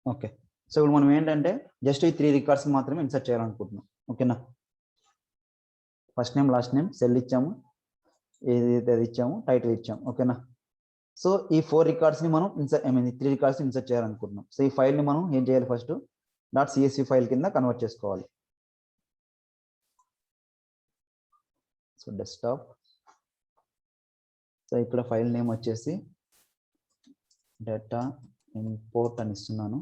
Okay. So ఇప్పుడు మనం ఏంటంటే జస్ట్ ఈ 3 రికార్డ్స్ మాత్రమే ఇన్సర్ట్ చేయాలనుకుంటున్నాం. ఓకేనా? First name, last name, cell ఇచ్చాము, ఏదైతే అది ఇచ్చాము, టైటిల్ ఇచ్చాము. ఓకేనా? సో ఈ 4 రికార్డ్స్ని మనం ఐ మీన్ 3 రికార్డ్స్ ఇన్సర్ట్ చేయాలనుకుంటున్నాం. సో ఈ ఫైల్ని మనం ఏం చేయాలి? ఫస్ట్ .csv ఫైల్ కింద కన్వర్ట్ చేసుకోవాలి. So desktop. సో ఇక్కడ ఫైల్ నేమ్ వచ్చేసి డేటా ఇంపోర్ట్ అని ఇస్తున్నాను.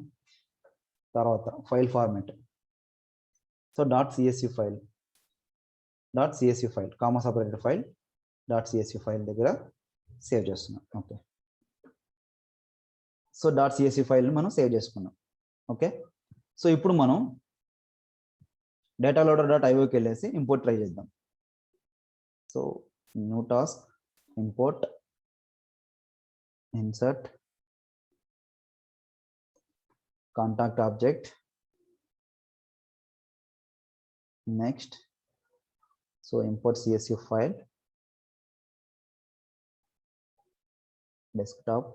తర్వాత file format. So .csv file comma separated file .csv file దగ్గర సేవ్ చేస్తున్నాం. ఓకే. సో .csv ఫైల్ని మనం సేవ్ చేసుకున్నాం. ఓకే. సో ఇప్పుడు మనం డేటా లోడర్.ioకి వెళ్ళేసి ఇంపోర్ట్ ట్రై చేద్దాం. So new task, import, insert, contact object, next. So import csv file, desktop,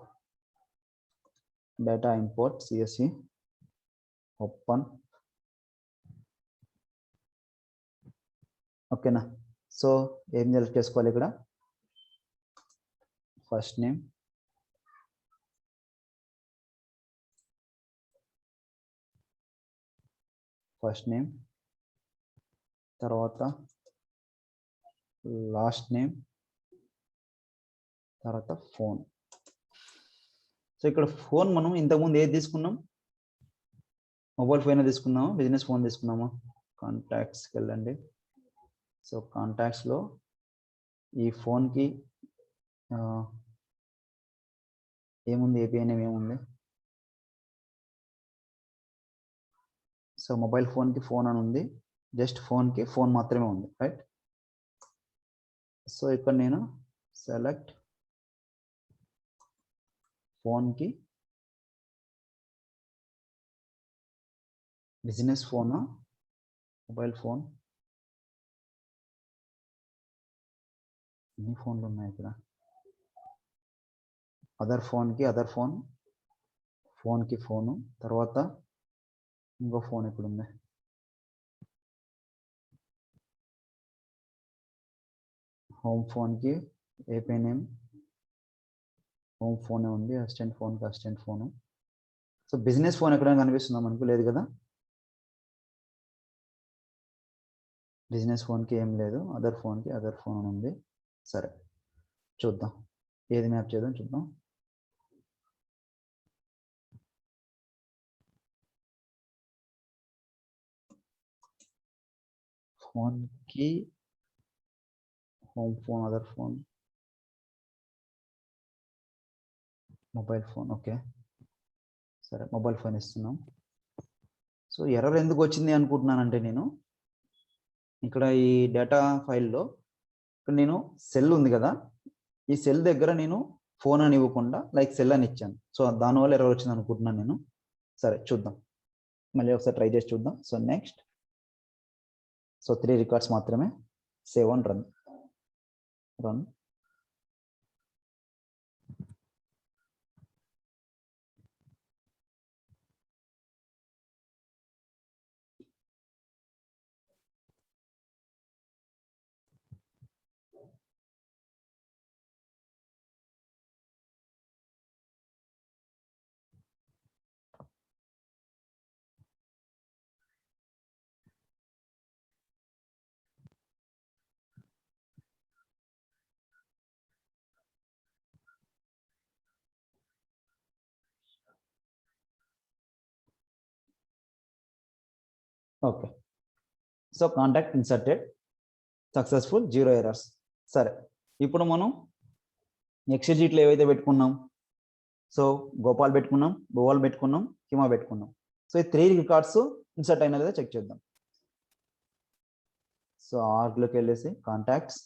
data import csv, open. ఓకేనా? సో ఏం చేసుకోవాలి ఇక్కడ? ఫస్ట్ నేమ్, తర్వాత లాస్ట్ నేమ్, తర్వాత ఫోన్. సో ఇక్కడ ఫోన్ మనం ఇంతకుముందు ఏది తీసుకున్నాం? మొబైల్ ఫోన్ తీసుకున్నాము, బిజినెస్ ఫోన్ తీసుకున్నాము. కాంటాక్ట్స్కి వెళ్ళండి. సో కాంటాక్ట్స్లో ఈ ఫోన్కి ఏముంది? ఏపీఐ నేమ్ ఏముంది? సో మొబైల్ ఫోన్కి ఫోన్ అని ఉంది, జస్ట్ ఫోన్కి ఫోన్ మాత్రమే ఉంది, రైట్? సో ఇక్కడ నేను సెలెక్ట్ ఫోన్కి బిజినెస్ ఫోనా, మొబైల్ ఫోన్, ఎన్ని ఫోన్లు ఉన్నాయి ఇక్కడ? అదర్ ఫోన్కి అదర్ ఫోన్, ఫోన్కి ఫోను, తర్వాత ఇంకో ఫోన్ ఇక్కడ ఉంది. హోమ్ ఫోన్కి ఏపీ నేమ్ హోమ్ ఫోనే ఉంది, అసిస్టెంట్ ఫోన్కి assistant phone. So business phone ఎక్కడైనా కనిపిస్తుందా మనకు? లేదు కదా. బిజినెస్ ఫోన్కి ఏం లేదు, అదర్ ఫోన్కి అదర్ ఫోన్ అని ఉంది. సరే చూద్దాం, ఏది మ్యాప్ చేద్దాం చూద్దాం. ఫోన్కి home phone, other phone, mobile phone. Okay సరే, మొబైల్ ఫోన్ ఇస్తున్నాం. సో ఎర్రర్ ఎందుకు వచ్చింది అనుకుంటున్నానంటే, నేను ఇక్కడ ఈ డేటా ఫైల్లో ఇక్కడ నేను సెల్ ఉంది కదా, ఈ సెల్ దగ్గర నేను ఫోన్ అని ఇవ్వకుండా లైక్ సెల్ అని ఇచ్చాను. సో దానివల్ల ఎర్రర్ వచ్చింది అనుకుంటున్నాను నేను. సరే చూద్దాం, మళ్ళీ ఒకసారి ట్రై చేసి చూద్దాం. So next. సో 3 రికార్డ్స్ మాత్రమే. Save and run. Okay. So contact inserted successful, 0 errors. సరే, ఇప్పుడు మనం ఎక్సెల్ షీట్లో ఏవైతే పెట్టుకున్నాం, సో గోపాల్ పెట్టుకున్నాం, గోపాల్ పెట్టుకున్నాం, హిమ పెట్టుకున్నాం. సో ఈ 3 రికార్డ్స్ ఇన్సర్ట్ అయినా లేదా చెక్ చేద్దాం. సో ఆర్గ్లోకి వెళ్ళేసి contacts,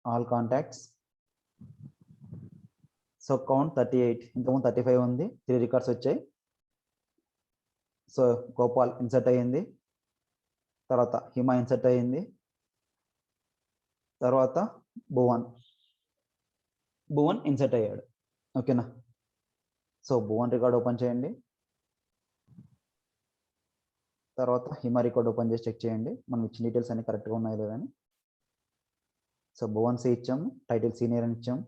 all contacts. So count 38, ఇంతకుముందు 35 ఉంది, 3 రికార్డ్స్ వచ్చాయి. సో గోపాల్ ఇన్సర్ట్ అయ్యింది, తర్వాత హిమ ఇన్సర్ట్ అయ్యింది, తర్వాత భువన్ ఇన్సర్ట్ అయ్యాడు. ఓకేనా? సో భువన్ రికార్డ్ ఓపెన్ చేయండి. తర్వాత హిమ రికార్డ్ ఓపెన్ చేసి చెక్ చేయండి మనం ఇచ్చిన డీటెయిల్స్ అన్ని కరెక్ట్గా ఉన్నాయో లేదని. సో భువన్ సి ఇచ్చాము, టైటిల్ సీనియర్ అని ఇచ్చాము.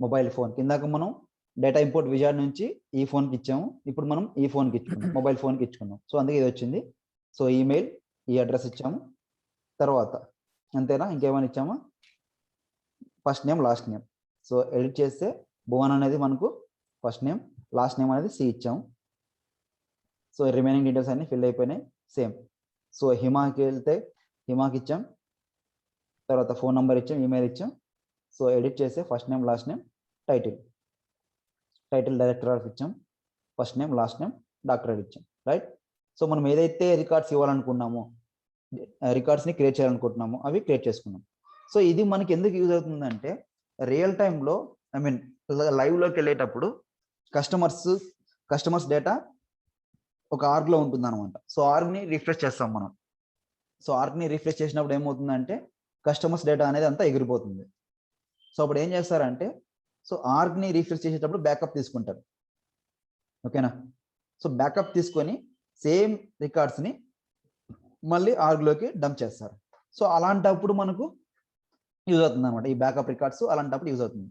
మొబైల్ ఫోన్ కిందాక మనం డేటా ఇంపోర్ట్ విజార్డ్ నుంచి ఈ ఫోన్కి ఇచ్చాము, ఇప్పుడు మనం ఈ ఫోన్కి ఇచ్చుకున్నాం, మొబైల్ ఫోన్కి ఇచ్చుకున్నాం. సో అందుకే ఇది వచ్చింది. సో ఈమెయిల్, ఈ అడ్రస్ ఇచ్చాము. తర్వాత అంతేనా, ఇంకేమైనా ఇచ్చామా? First name last name. So edit చేస్తే భువన్ అనేది మనకు ఫస్ట్ నేమ్, లాస్ట్ నేమ్ అనేది సి ఇచ్చాము. సో రిమైనింగ్ డీటెయిల్స్ అన్ని ఫిల్ అయిపోయినాయి సేమ్. సో హిమాకి వెళ్తే హిమాకి ఇచ్చాం, తర్వాత ఫోన్ నెంబర్ ఇచ్చాం, ఈమెయిల్ ఇచ్చాం. సో ఎడిట్ చేస్తే first name last name title, title director of ఇచ్చాం, first name last name doctorate ఇచ్చాం, రైట్. సో మనం ఏదైతే రికార్డ్స్ ఇవ్వాలనుకున్నామో, రికార్డ్స్ని క్రియేట్ చేయాలనుకుంటున్నామో అవి క్రియేట్ చేసుకున్నాం. సో ఇది మనకి ఎందుకు యూజ్ అవుతుందంటే రియల్ టైంలో, ఐ మీన్ లైవ్లోకి వెళ్ళేటప్పుడు కస్టమర్స్ డేటా ఒక ఆర్గ్లో ఉంటుంది అనమాట. సో ఆర్గ్ని రిఫ్రెష్ చేస్తాం మనం. సో ఆర్గ్ని రిఫ్రెష్ చేసినప్పుడు ఏమవుతుందంటే కస్టమర్స్ డేటా అనేది అంతా ఎగిరిపోతుంది. సో అప్పుడు ఏం చేస్తారంటే, సో ఆర్గ్ని రిఫ్రెష్ చేసేటప్పుడు బ్యాకప్ తీసుకుంటారు, ఓకేనా. సో బ్యాకప్ తీసుకొని సేమ్ రికార్డ్స్ని మళ్ళీ ఆర్గ్లోకి డంప్ చేస్తారు. సో అలాంటప్పుడు మనకు యూజ్ అవుతుంది అనమాట ఈ బ్యాకప్ రికార్డ్స్, అలాంటప్పుడు యూజ్ అవుతుంది.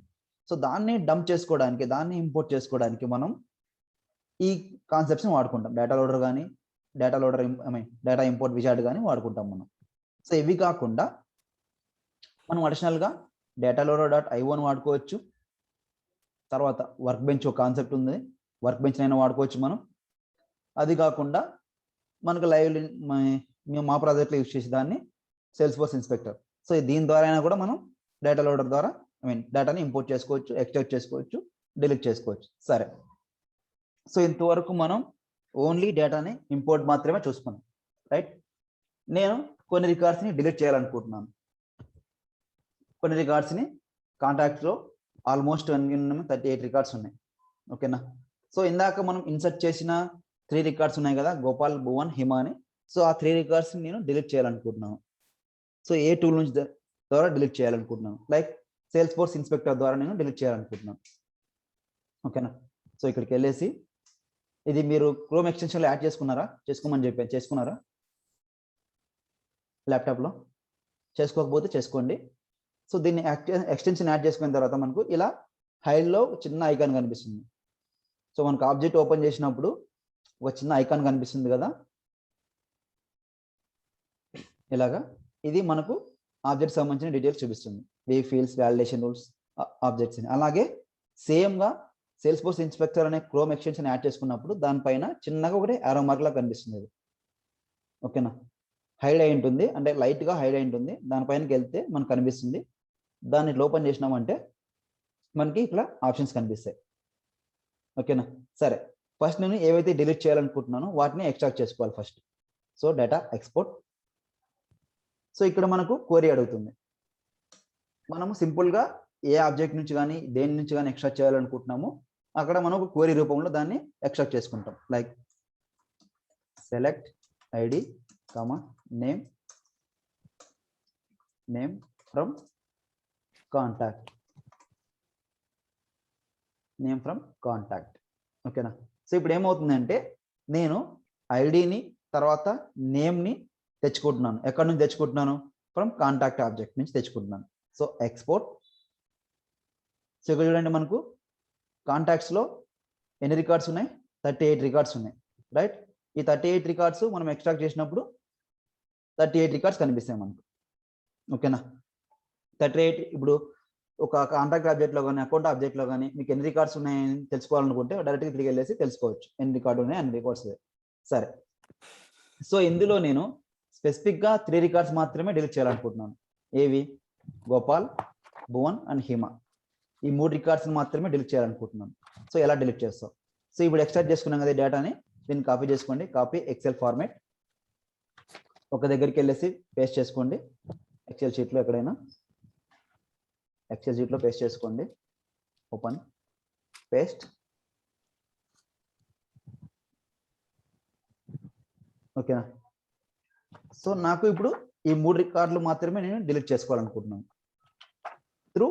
సో దాన్ని డంప్ చేసుకోవడానికి, దాన్ని ఇంపోర్ట్ చేసుకోవడానికి మనం ఈ కాన్సెప్ట్స్ని వాడుకుంటాం. డేటా లోడర్ కానీ, డేటా ఇంపోర్ట్ విజార్డ్ కానీ వాడుకుంటాం మనం. సో ఇవి కాకుండా మనం అడిషనల్గా డేటా లోడర్ .io వాడుకోవచ్చు. తర్వాత వర్క్ బెంచ్ ఒక కాన్సెప్ట్ ఉంది, వర్క్ బెంచ్ అయినా వాడుకోవచ్చు మనం. అది కాకుండా మనకు లైవ్ మేము మా ప్రాజెక్ట్లో యూజ్ చేసే దాన్ని సేల్స్ ఫోర్స్ ఇన్స్పెక్టర్. సో దీని ద్వారా అయినా కూడా మనం డేటా లోడర్ ద్వారా డేటాని ఇంపోర్ట్ చేసుకోవచ్చు, ఎక్స్ట్రాక్ట్ చేసుకోవచ్చు, డిలీట్ చేసుకోవచ్చు. సరే, సో ఇంతవరకు మనం ఓన్లీ డేటాని ఇంపోర్ట్ మాత్రమే చూసుకున్నాం, రైట్. నేను కొన్ని రికార్డ్స్ని డిలీట్ చేయాలనుకుంటున్నాను. కొన్ని రికార్డ్స్ని కాంటాక్ట్స్లో ఆల్మోస్ట్ 38 రికార్డ్స్ ఉన్నాయి, ఓకేనా. సో ఇందాక మనం ఇన్సర్ట్ చేసిన 3 రికార్డ్స్ ఉన్నాయి కదా, గోపాల్, భువన్, హిమ అని. సో ఆ 3 రికార్డ్స్ని నేను డిలీట్ చేయాలనుకుంటున్నాను. సో ఏ టూల్ నుంచి ద్వారా డిలీట్ చేయాలనుకుంటున్నాను, లైక్ సేల్స్ ఫోర్స్ ఇన్స్పెక్టర్ ద్వారా నేను డిలీట్ చేయాలనుకుంటున్నాను, ఓకేనా. సో ఇక్కడికి వెళ్ళేసి, ఇది మీరు క్రోమ్ ఎక్స్టెన్షన్లో యాడ్ చేసుకోమని చెప్పాను, చేసుకున్నారా ల్యాప్టాప్లో? చేసుకోకపోతే చేసుకోండి. సో దీన్ని ఎక్స్టెన్షన్ యాడ్ చేసుకున్న తర్వాత మనకు ఇలా హైడ్లో చిన్న ఐకాన్ కనిపిస్తుంది. సో మనకు ఆబ్జెక్ట్ ఓపెన్ చేసినప్పుడు ఒక చిన్న ఐకాన్ కనిపిస్తుంది కదా, ఇలాగా. ఇది మనకు ఆబ్జెక్ట్ సంబంధించిన డీటెయిల్స్ చూపిస్తుంది, ఫీల్డ్స్, వాలిడేషన్ రూల్స్, ఆబ్జెక్ట్స్. అలాగే సేమ్గా సేల్స్ ఫోర్స్ ఇన్స్పెక్టర్ అనే క్రోమ్ ఎక్స్టెన్షన్ యాడ్ చేసుకున్నప్పుడు దానిపైన చిన్నగా ఒకటి యారో మార్క్ లా కనిపిస్తుంది, అది ఓకేనా. హైడ్ అయి ఉంటుంది, అంటే లైట్గా హైడ్ అయి ఉంటుంది. దానిపైనకి వెళ్తే మనకు కనిపిస్తుంది. దాన్ని ఓపెన్ చేసినామంటే మనకి ఇక్కడ ఆప్షన్స్ కనిపిస్తాయి, ఓకేనా. సరే, ఫస్ట్ నేను ఏవైతే డిలీట్ చేయాలనుకుంటున్నానో వాటిని ఎక్స్ట్రాక్ట్ చేసుకోవాలి first. So data export. So ఇక్కడ మనకు క్వరీ అడుగుతుంది. మనము సింపుల్గా ఏ ఆబ్జెక్ట్ నుంచి కానీ దేని నుంచి కానీ ఎక్స్ట్రాక్ట్ చేయాలనుకుంటున్నామో అక్కడ మనం ఒక క్వరీ రూపంలో దాన్ని ఎక్స్ట్రాక్ట్ చేసుకుంటాం. Like select ID name from contact, ఓకేనా. సో ఇప్పుడు ఏమవుతుందంటే నేను ఐడిని తర్వాత నేమ్ని తెచ్చుకుంటున్నాను. ఎక్కడి నుంచి తెచ్చుకుంటున్నాను? ఫ్రమ్ కాంటాక్ట్ ఆబ్జెక్ట్ నుంచి తెచ్చుకుంటున్నాను. So export. సో ఇక్కడ చూడండి, మనకు కాంటాక్ట్స్లో ఎన్ని రికార్డ్స్ ఉన్నాయి? 38 రికార్డ్స్ ఉన్నాయి, రైట్. ఈ 38 రికార్డ్స్ మనం ఎక్స్ట్రాక్ట్ చేసినప్పుడు 38 రికార్డ్స్ కనిపిస్తాయి మనకు, ఓకేనా. 38 ఇప్పుడు ఒక కాంటాక్ట్ ఆబ్జెక్ట్లో కానీ అకౌంట్ ఆబ్జెక్ట్లో కానీ మీకు ఎన్ని రికార్డ్స్ ఉన్నాయని తెలుసుకోవాలనుకుంటే డైరెక్ట్గా తిరిగి వెళ్ళేసి తెలుసుకోవచ్చు ఎన్ని రికార్డు ఉన్నాయి, అన్ని రికార్డ్స్. సరే, సో ఇందులో నేను స్పెసిఫిక్గా 3 రికార్డ్స్ మాత్రమే డిలీట్ చేయాలనుకుంటున్నాను. ఏవి? గోపాల్, భువన్ అండ్ హిమ. ఈ 3 రికార్డ్స్ని మాత్రమే డిలీట్ చేయాలనుకుంటున్నాను. సో ఎలా డిలీట్ చేస్తాం? సో ఇప్పుడు ఎక్స్ట్రాక్ట్ చేసుకున్నాం కదా డేటాని, దీన్ని కాపీ చేసుకోండి. కాపీ ఎక్సెల్ ఫార్మాట్, ఒక దగ్గరికి వెళ్ళేసి పేస్ట్ చేసుకోండి. ఎక్సెల్ షీట్లో ఎక్కడైనా ఎక్సెల్ షీట్లో పేస్ట్ చేసుకోండి. ఓపెన్, పేస్ట్, ఓకేనా. సో నాకు ఇప్పుడు ఈ 3 రికార్డులు మాత్రమే నేను డిలీట్ చేసుకోవాలనుకుంటున్నాను. త్రూ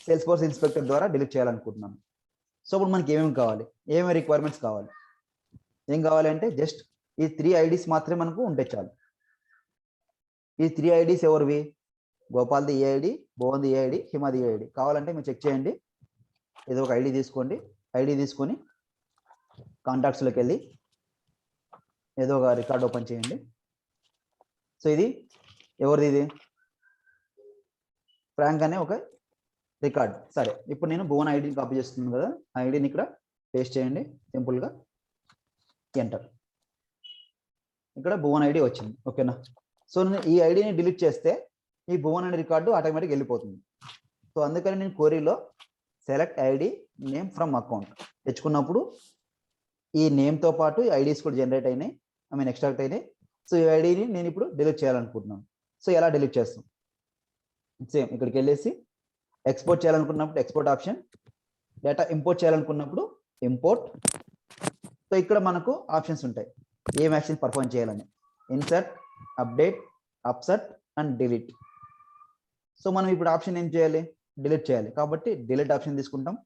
సేల్స్ ఫోర్స్ ఇన్స్పెక్టర్ ద్వారా డిలీట్ చేయాలనుకుంటున్నాను. సో ఇప్పుడు మనకి ఏమేమి కావాలి, ఏమేమి రిక్వైర్మెంట్స్ కావాలి, ఏం కావాలి అంటే జస్ట్ ఈ 3 ఐడీస్ మాత్రమే మనకు ఉంటే చాలు. ఈ 3 ఐడీస్ ఎవరివి? గోపాల్ది ఏ ఐడి, భువన్ది ఏ ఐడి, హిమది ఏ ఐడి. కావాలంటే మీరు చెక్ చేయండి. ఏదో ఒక ఐడి తీసుకోండి. ఐడి తీసుకొని కాంటాక్ట్స్లోకి వెళ్ళి ఏదో ఒక రికార్డ్ ఓపెన్ చేయండి. సో ఇది ఎవరిది? ఇది ఫ్రాంక్ అనే ఒక రికార్డ్. సరే, ఇప్పుడు నేను భువన్ ఐడిని కాపీ చేస్తున్నాను కదా, ఆ ఐడిని ఇక్కడ పేస్ట్ చేయండి సింపుల్గా, ఎంటర్. ఇక్కడ భువన్ ఐడి వచ్చింది. ఓకేనా? సో నేను ఈ ఐడిని డిలీట్ చేస్తే ఈ భువన్ అనే రికార్డు ఆటోమేటిక్ వెళ్ళిపోతుంది. సో అందుకని నేను క్వరీలో select ID name from account తెచ్చుకున్నప్పుడు ఈ నేమ్తో పాటు ఈ ఐడీస్ కూడా జనరేట్ అయినాయి, ఎక్స్ట్రాక్ట్ అయినాయి. సో ఈ ఐడిని నేను ఇప్పుడు డిలీట్ చేయాలనుకుంటున్నాను. సో ఎలా డిలీట్ చేస్తాం? సేమ్ ఇక్కడికి వెళ్ళేసి ఎక్స్పోర్ట్ చేయాలనుకున్నప్పుడు ఎక్స్పోర్ట్ ఆప్షన్, డేటా ఇంపోర్ట్ చేయాలనుకున్నప్పుడు ఇంపోర్ట్. సో ఇక్కడ మనకు ఆప్షన్స్ ఉంటాయి ఏం యాక్షన్ పర్ఫార్మ్ చేయాలని, insert, update, upset and delete. So మనం ఇప్పుడు ఆప్షన్ ఏం చేయాలి? డిలీట్ చేయాలి. కాబట్టి డిలీట్ ఆప్షన్ తీసుకుంటాం.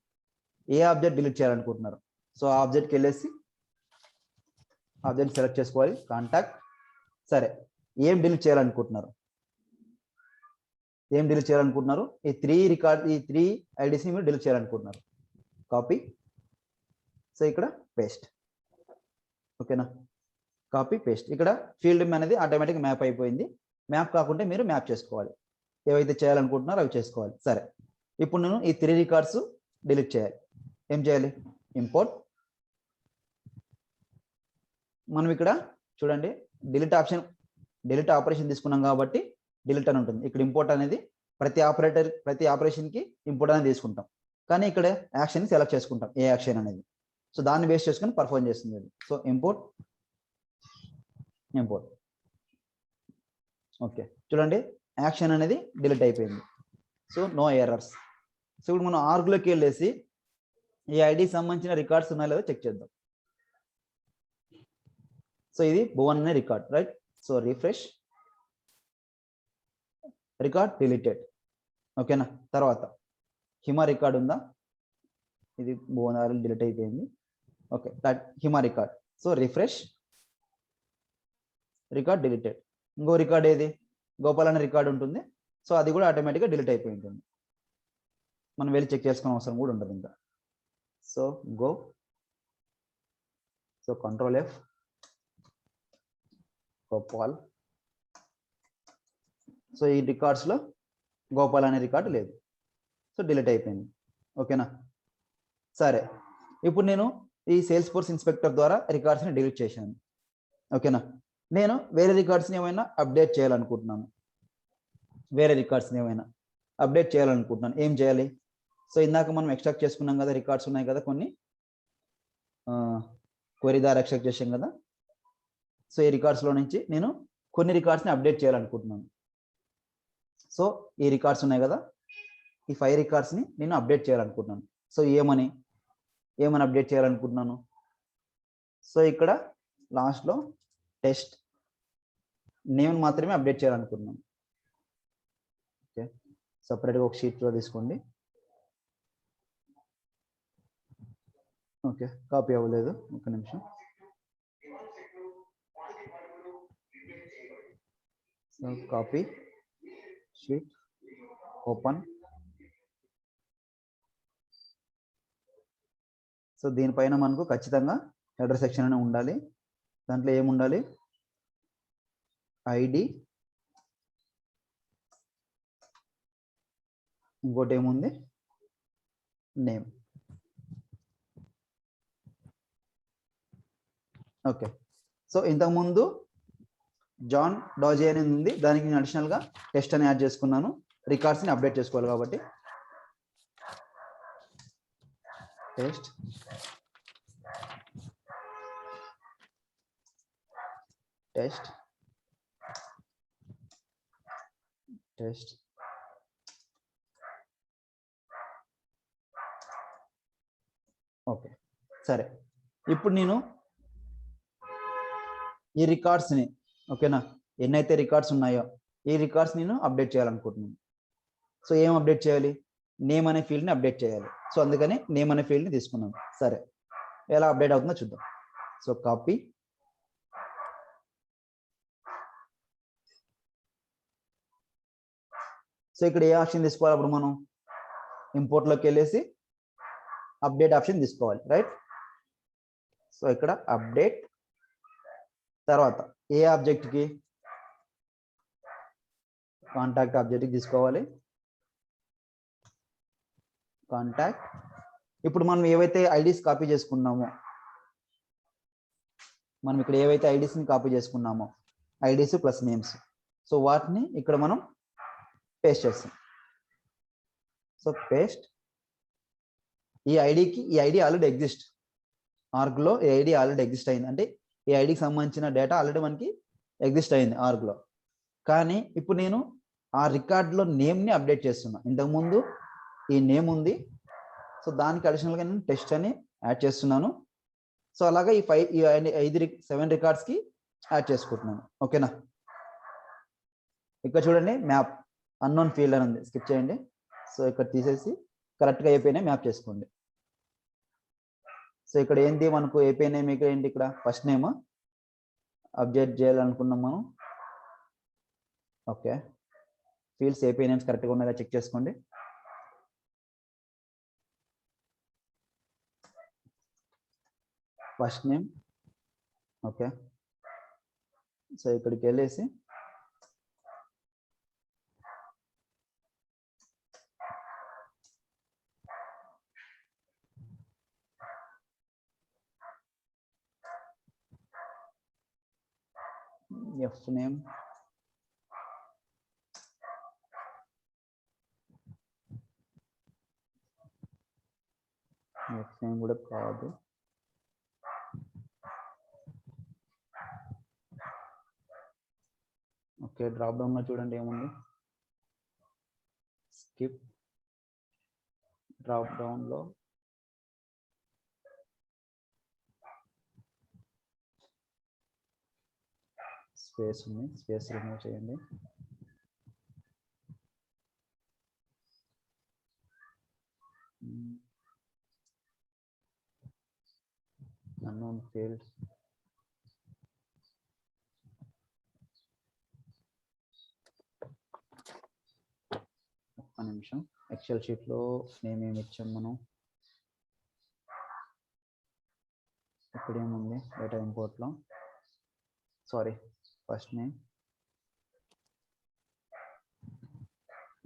ఏ ఆబ్జెక్ట్ డిలీట్ చేయాలనుకుంటున్నారు? సో ఆ ఆబ్జెక్ట్కి వెళ్ళేసి ఆబ్జెక్ట్ సెలెక్ట్ చేసుకోవాలి, కాంటాక్ట్. సరే, ఏం డిలీట్ చేయాలనుకుంటున్నారు? ఏం డిలీట్ చేయాలనుకుంటున్నారు? ఈ 3 ఐడీస్ని మీరు డిలీట్ చేయాలనుకుంటున్నారు. కాపీ. సో ఇక్కడ పేస్ట్. ఓకేనా? Copy paste. ఇక్కడ ఫీల్డ్ అనేది ఆటోమేటిక్ మ్యాప్ అయిపోయింది. మ్యాప్ కాకుంటే మీరు మ్యాప్ చేసుకోవాలి, ఏవైతే చేయాలనుకుంటున్నారో అవి చేసుకోవాలి. సరే, ఇప్పుడు నేను ఈ 3 రికార్డ్స్ డిలీట్ చేయాలి. ఏం చేయాలి? ఇంపోర్ట్. మనం ఇక్కడ చూడండి డిలీట్ ఆపరేషన్ తీసుకున్నాం కాబట్టి డిలీట్ అని ఉంటుంది. ఇక్కడ ఇంపోర్ట్ అనేది ప్రతి ఆపరేషన్కి ఇంపోర్ట్ అనేది తీసుకుంటాం, కానీ ఇక్కడ యాక్షన్ సెలెక్ట్ చేసుకుంటాం ఏ యాక్షన్ అనేది. సో దాన్ని బేస్ చేసుకొని పర్ఫార్మ్ చేస్తుంది అది. So import. ఓకే, చూడండి యాక్షన్ అనేది డిలీట్ అయిపోయింది. So no errors. సో ఇప్పుడు మనం ఆర్గ్లోకి వెళ్ళేసి ఈ ఐడికి సంబంధించిన రికార్డ్స్ ఉన్నాయో లేదో చెక్ చేద్దాం. సో ఇది భువన్ అనే record, right? So refresh, record deleted. ఓకేనా? తర్వాత హిమ రికార్డ్ ఉందా? ఇది భువన్ ఆల్రెడీ డిలీట్ అయిపోయింది. Okay, Hima record. So refresh, record deleted. ఇంకో రికార్డ్ ఏది? గోపాల్ అనే రికార్డ్ ఉంటుంది. సో అది కూడా ఆటోమేటిక్గా డిలీట్ అయిపోయి ఉంటుంది. మనం వెళ్ళి చెక్ చేసుకునే అవసరం కూడా ఉండదు ఇంకా. So go, so control F, Gopal. So ఈ రికార్డ్స్లో గోపాల్ అనే రికార్డు లేదు, సో డిలీట్ అయిపోయింది. ఓకేనా? సరే, ఇప్పుడు నేను ఈ సేల్స్ ఫోర్స్ ఇన్స్పెక్టర్ ద్వారా రికార్డ్స్ని డిలీట్ చేశాను. ఓకేనా? నేను వేరే రికార్డ్స్ని ఏమైనా అప్డేట్ చేయాలనుకుంటున్నాను. ఏం చేయాలి? సో ఇందాక మనం ఎక్స్ట్రాక్ట్ చేసుకున్నాం కదా, రికార్డ్స్ ఉన్నాయి కదా కొన్ని, క్వరీ ద్వారా ఎక్స్ట్రాక్ట్ చేసాం కదా. సో ఈ రికార్డ్స్లో నుంచి నేను కొన్ని రికార్డ్స్ని అప్డేట్ చేయాలనుకుంటున్నాను. సో ఈ రికార్డ్స్ ఉన్నాయి కదా, ఈ 5 రికార్డ్స్ని నేను అప్డేట్ చేయాలనుకుంటున్నాను. సో ఏమని అప్డేట్ చేయాలనుకుంటున్నాను? సో ఇక్కడ లాస్ట్లో టెస్ట్ నేమ్ మాత్రమే అప్డేట్ చేయాలనుకుంటున్నాను. ఓకే, సపరేట్గా ఒక షీట్లో తీసుకోండి. ఓకే, కాపీ అవ్వలేదు, ఒక నిమిషం. So copy sheet, open. So దీనిపైన మనకు ఖచ్చితంగా హెడర్ సెక్షన్ అనే ఉండాలి. దాంట్లో ఏముండాలి? ఐడి, ఇంకోటి ఏముంది? నేమ్. ఓకే, సో ఇంతకుముందు జాన్ డాజీ అనేది ఉంది, దానికి నేను అడిషనల్గా టెస్ట్ అని యాడ్ చేసుకున్నాను. రికార్డ్స్ని అప్డేట్ చేసుకోవాలి కాబట్టి టెస్ట్, ఓకే. సరే, ఇప్పుడు నేను ఈ రికార్డ్స్ని, ఓకేనా, ఎన్నైతే రికార్డ్స్ ఉన్నాయో ఈ రికార్డ్స్ నేను అప్డేట్ చేయాలనుకుంటున్నాను. సో ఏం అప్డేట్ చేయాలి? నేమ్ అనే ఫీల్డ్ని అప్డేట్ చేయాలి. సో అందుకని నేమ్ అనే ఫీల్డ్ని తీసుకున్నాం. సరే, ఎలా అప్డేట్ అవుతుందో చూద్దాం. సో కాపీ, సో ఇక్కడ ఏ ఆప్షన్ తీసుకోవాలి? అప్పుడు మనం ఇంపోర్ట్లోకి వెళ్ళేసి అప్డేట్ ఆప్షన్ తీసుకోవాలి, రైట్? సో ఇక్కడ అప్డేట్, తర్వాత ఏ ఆబ్జెక్ట్కి? కాంటాక్ట్ ఆబ్జెక్ట్కి తీసుకోవాలి. కాంటాక్ట్. ఇప్పుడు మనం ఏవైతే ఐడీస్ కాపీ చేసుకున్నామో, మనం ఇక్కడ ఏవైతే ఐడీస్ని కాపీ చేసుకున్నామో, ఐడీస్ ప్లస్ నేమ్స్, సో వాటిని ఇక్కడ మనం పేస్ట్ చేస్తాం. So paste. ఈ ఐడికి, ఈ ఐడి ఆల్రెడీ ఎగ్జిస్ట్ ఆర్గ్లో, ఈ ఐడి ఆల్రెడీ ఎగ్జిస్ట్ అయింది, అంటే ఈ ఐడికి సంబంధించిన డేటా ఆల్రెడీ మనకి ఎగ్జిస్ట్ అయింది ఆర్గ్లో. కానీ ఇప్పుడు నేను ఆ రికార్డ్లో నేమ్ని అప్డేట్ చేస్తున్నా. ఇంతకుముందు ఈ నేమ్ ఉంది, సో దానికి అడిషనల్గా నేను టెస్ట్ అని యాడ్ చేస్తున్నాను. సో అలాగా ఈ 7 రికార్డ్స్కి యాడ్ చేసుకుంటున్నాను. ఓకేనా? ఇక్కడ చూడండి, మ్యాప్ అన్నోన్ ఫీల్డ్ అని ఉంది, స్కిప్ చేయండి. సో ఇక్కడ తీసేసి కరెక్ట్గా ఏపీఐ మ్యాప్ చేసుకోండి. సో ఇక్కడ ఏంటి మనకు ఏపీఐ నేమ్? ఇక్కడ ఏంటి? ఇక్కడ ఫస్ట్ నేమ్ అప్డేట్ చేయాలనుకున్నాం మనం. ఓకే, ఫీల్డ్స్ ఏపీఐ నేమ్స్ కరెక్ట్గా ఉన్నాయో చెక్ చేసుకోండి. First name, okay. సో ఇక్కడికి వెళ్ళేసి ఎఫ్ నేమ్, ఎఫ్ నేమ్ కూడా కాదు, ఓకే. డ్రాప్ డౌన్ లో చూడండి ఏముంది, స్కిప్. డ్రాప్ డౌన్ లో స్పేస్ ఉంది, స్పేస్ రిమూవ్ చేయండి. అన్నోన్ ఫీల్డ్స్, ఒక్క నిమిషం. ఎక్సెల్ షీట్ లో నేమ్ ఏమి ఇచ్చాం మనం? ఇక్కడ ఏముంది? డేటా ఇంపోర్ట్ లో, సారీ, ఫస్ట్ నేమ్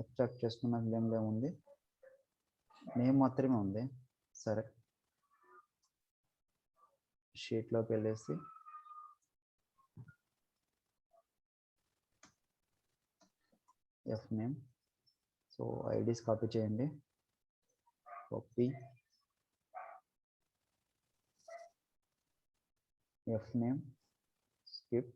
ఎక్స్ట్రాక్ట్ చేసుకున్న నేమ్లో ఏముంది? నేమ్ మాత్రమే ఉంది. సరే, షీట్లోకి వెళ్ళేసి F name, so IDs copy చేయండి. Copy, F name, skip.